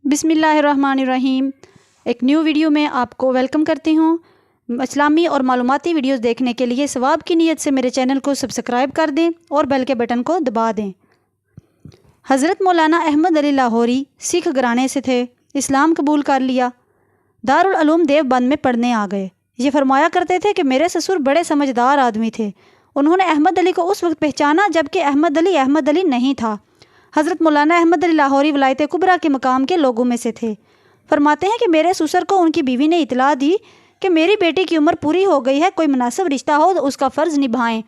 बिस्मिल्लाहिर्रहमानिर्रहीम। एक new video में आपको वेलकम करती हूँ। इस्लामी और मालूमाती वीडियोस देखने के लिए सवाब की नीयत से मेरे चैनल को सब्सक्राइब कर दें और बेल के बटन को दबा दें। हज़रत मौलाना अहमद अली लाहौरी सिख घराने से थे, इस्लाम कबूल कर लिया। दारुल उलूम देवबंद में पढ़ने आ गए। ये फरमाया करते थे कि मेरे ससुर बड़े समझदार आदमी थे। उन्होंने अहमद अली को उस वक्त पहचाना जबकि अहमद अली नहीं था। हज़रत मौलाना अहमद अली लाहौरी वलायत कुबरा के मकाम के लोगों में से थे। फरमाते हैं कि मेरे ससुर को उनकी बीवी ने इतला दी कि मेरी बेटी की उम्र पूरी हो गई है, कोई मुनासिब रिश्ता हो तो उसका फ़र्ज़ निभाएं।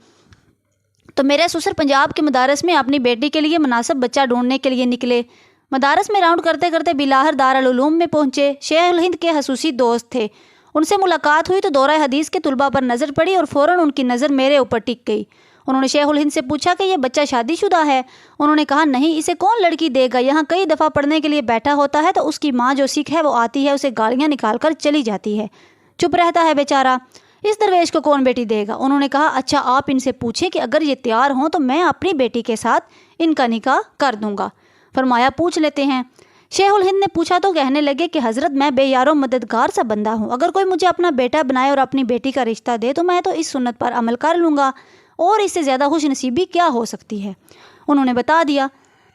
तो मेरे ससुर पंजाब के मदारस में अपनी बेटी के लिए मुनासिब बच्चा ढूंढने के लिए निकले। मदारस में राउंड करते करते बिलाहर दारुल उलूम में पहुँचे। शेख हिंद के हसूसी दोस्त थे। उनसे मुलाकात हुई तो दौरा हदीस के तुलबा पर नज़र पड़ी और फ़ौरन उनकी नज़र मेरे ऊपर टिक गई। उन्होंने शेख हिंद से पूछा कि यह बच्चा शादीशुदा है। उन्होंने कहा नहीं, इसे कौन लड़की देगा। यहाँ कई दफ़ा पढ़ने के लिए बैठा होता है तो उसकी माँ जो सिख है वो आती है, उसे गालियाँ निकाल कर चली जाती है, चुप रहता है बेचारा। इस दरवेश को कौन बेटी देगा। उन्होंने कहा अच्छा, आप इनसे पूछें कि अगर ये तैयार हों तो मैं अपनी बेटी के साथ इनका निकाह कर दूँगा। फरमाया पूछ लेते हैं। शेख हिंद ने पूछा तो कहने लगे कि हज़रत मैं बेयारो मददगार सा बंदा हूँ, अगर कोई मुझे अपना बेटा बनाए और अपनी बेटी का रिश्ता दे तो मैं तो इस सुन्नत पर अमल कर लूँगा, और इससे ज़्यादा खुश नसीबी क्या हो सकती है। उन्होंने बता दिया।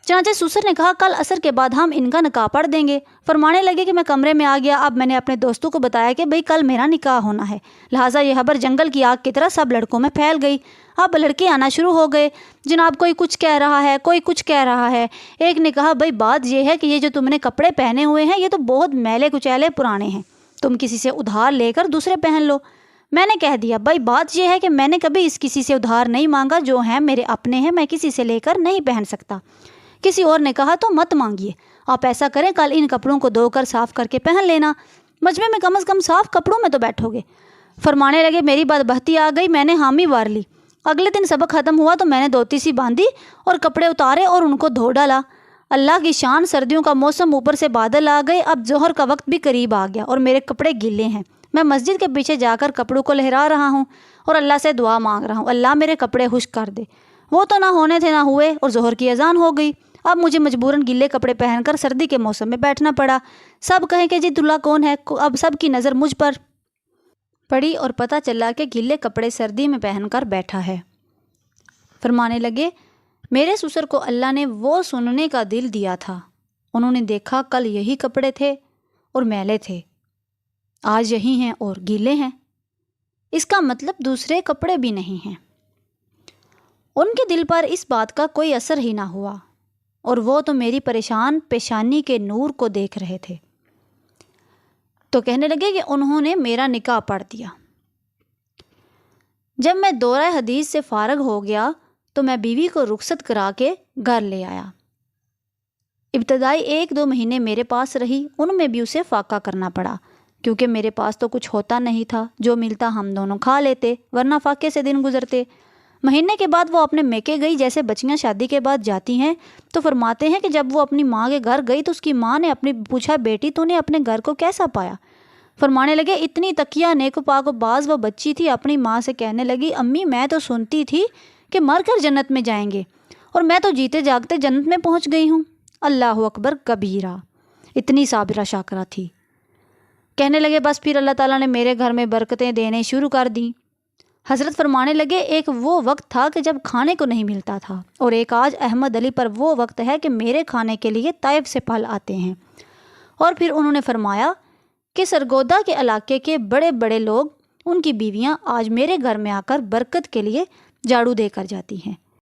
चनाचे ससुर ने कहा कल असर के बाद हम इनका निकाह पढ़ देंगे। फरमाने लगे कि मैं कमरे में आ गया। अब मैंने अपने दोस्तों को बताया कि भाई कल मेरा निकाह होना है, लिहाजा ये खबर जंगल की आग की तरह सब लड़कों में फैल गई। अब लड़के आना शुरू हो गए। जनाब कोई कुछ कह रहा है, कोई कुछ कह रहा है। एक ने कहा भाई बात यह है कि ये जो तुमने कपड़े पहने हुए हैं ये तो बहुत मैले कुचैले पुराने हैं, तुम किसी से उधार लेकर दूसरे पहन लो। मैंने कह दिया भाई बात यह है कि मैंने कभी इस किसी से उधार नहीं मांगा, जो हैं मेरे अपने हैं, मैं किसी से लेकर नहीं पहन सकता। किसी और ने कहा तो मत मांगिए, आप ऐसा करें कल इन कपड़ों को धोकर साफ़ करके पहन लेना, मजमे में कम से कम साफ़ कपड़ों में तो बैठोगे। फरमाने लगे मेरी बात बहती आ गई, मैंने हामी वार ली। अगले दिन सबक ख़त्म हुआ तो मैंने धोती सी बांधी और कपड़े उतारे और उनको धो डाला। अल्लाह की शान, सर्दियों का मौसम, ऊपर से बादल आ गए। अब जोहर का वक्त भी करीब आ गया और मेरे कपड़े गीले हैं। मैं मस्जिद के पीछे जाकर कपड़ों को लहरा रहा हूँ और अल्लाह से दुआ मांग रहा हूँ, अल्लाह मेरे कपड़े खुश्क कर दे। वो तो ना होने थे ना हुए और जोहर की अजान हो गई। अब मुझे मजबूरन गीले कपड़े पहनकर सर्दी के मौसम में बैठना पड़ा। सब कहें कि जी दूल्हा कौन है। अब सब की नज़र मुझ पर पड़ी और पता चला कि गीले कपड़े सर्दी में पहनकर बैठा है। फरमाने लगे मेरे ससुर को अल्लाह ने वो सुनने का दिल दिया था। उन्होंने देखा कल यही कपड़े थे और मैले थे, आज यही हैं और गीले हैं, इसका मतलब दूसरे कपड़े भी नहीं हैं। उनके दिल पर इस बात का कोई असर ही ना हुआ और वो तो मेरी परेशान पेशानी के नूर को देख रहे थे। तो कहने लगे कि उन्होंने मेरा निकाह पढ़ दिया। जब मैं दौरा हदीस से फारग हो गया तो मैं बीवी को रुखसत करा के घर ले आया। इब्तदाई 1-2 महीने मेरे पास रही, उनमें भी उसे फाका करना पड़ा क्योंकि मेरे पास तो कुछ होता नहीं था, जो मिलता हम दोनों खा लेते, वरना फाके से दिन गुजरते। महीने के बाद वो अपने मेके गई, जैसे बच्चियां शादी के बाद जाती हैं। तो फरमाते हैं कि जब वो अपनी माँ के घर गई तो उसकी माँ ने अपनी पूछा बेटी तूने अपने घर को कैसा पाया। फरमाने लगे इतनी तकिया नेको पाको बाज वो बच्ची थी, अपनी माँ से कहने लगी अम्मी मैं तो सुनती थी कि मर कर जन्नत में जाएंगे और मैं तो जीते जागते जन्नत में पहुँच गई हूँ। अल्लाह अकबर कबीरा, इतनी साबिरा शाकरा थी। कहने लगे बस फिर अल्लाह ताला ने मेरे घर में बरकतें देने शुरू कर दी। हज़रत फरमाने लगे एक वो वक्त था कि जब खाने को नहीं मिलता था और एक आज अहमद अली पर वो वक्त है कि मेरे खाने के लिए ताइफ से फल आते हैं। और फिर उन्होंने फरमाया कि सरगोदा के इलाके के बड़े बड़े लोग, उनकी बीवियां आज मेरे घर में आकर बरकत के लिए झाड़ू देकर जाती हैं।